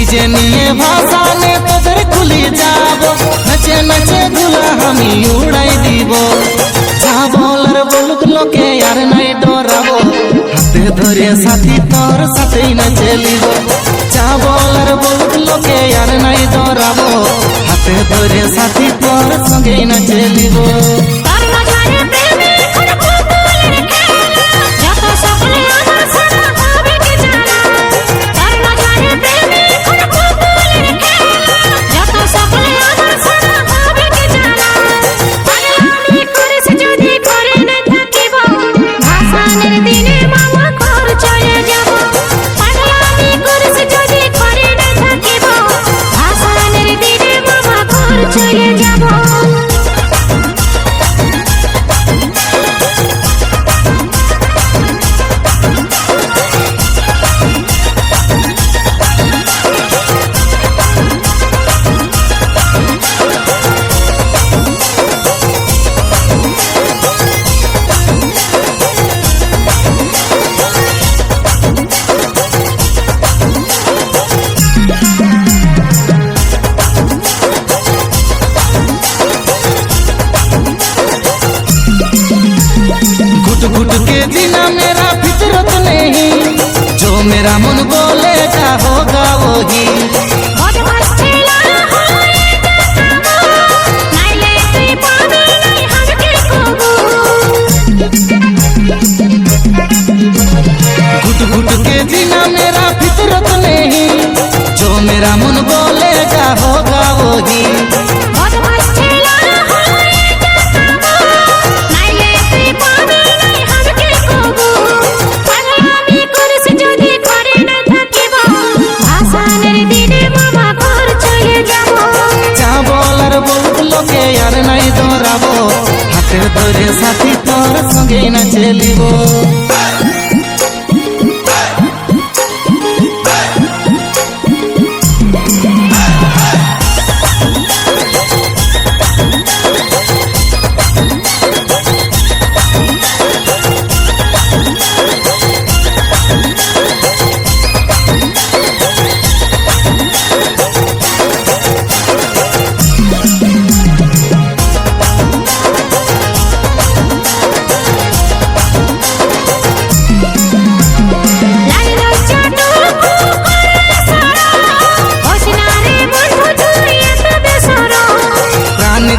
DJ নিয়ে ভাসানে তোদের খুলি যাব, নাচে নাচে ধুলা আমি উড়াই দিব। যা বলার বলুক লোকে আর নাই ডরাবো, হাতে ধরে সাথী তোর সাথেই না চলিব। যা বলার বলুক লোকে আর নাই ডরাবো, হাতে ধরে সাথী তোর সঙ্গেই না চলিব। घुट के जीना मेरा फितरत नहीं, जो मेरा मन बोलेगा होगा वही। घुट घुट के जीना मेरा फितरत नहीं, जो मेरा मन बोलेगा होगा वही। লোকে আর নাই ডরাবো, হাতে ধরে সাথী তোর সঙ্গে না চলিব।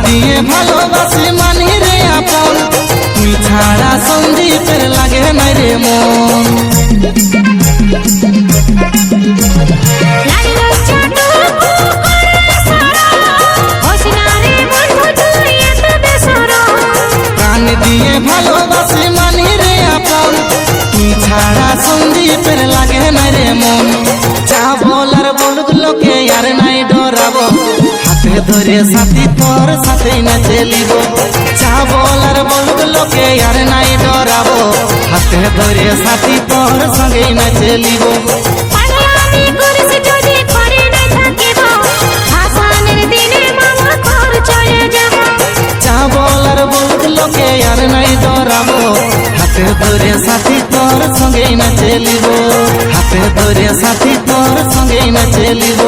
দিয়ে ভালোবাসি মানি রে আপন, তুই ছাড়া সন্দীপের লাগে নাই রে মন। প্রাণ দিয়ে ভালোবাসি মানি রে আপন, তুই ছাড়া সন্দীপের লাগে নাই রে মন। যা বলার বলুক লোকে আর নাই ডরাবো, হাতে ধরে সাথী তোর সাথেই না চলিব। যা বলার বলুক লোকে আর নাই ডরাবো, হাতে ধরে সাথী তোর সঙ্গেই না চলিব। যা বলার বলুক লোকে আর নাই ডরাবো, হাতে ধরে সাথী তোর সঙ্গেই না চলিব। হাতে ধরে সাথী তোর সঙ্গেই না চলিব।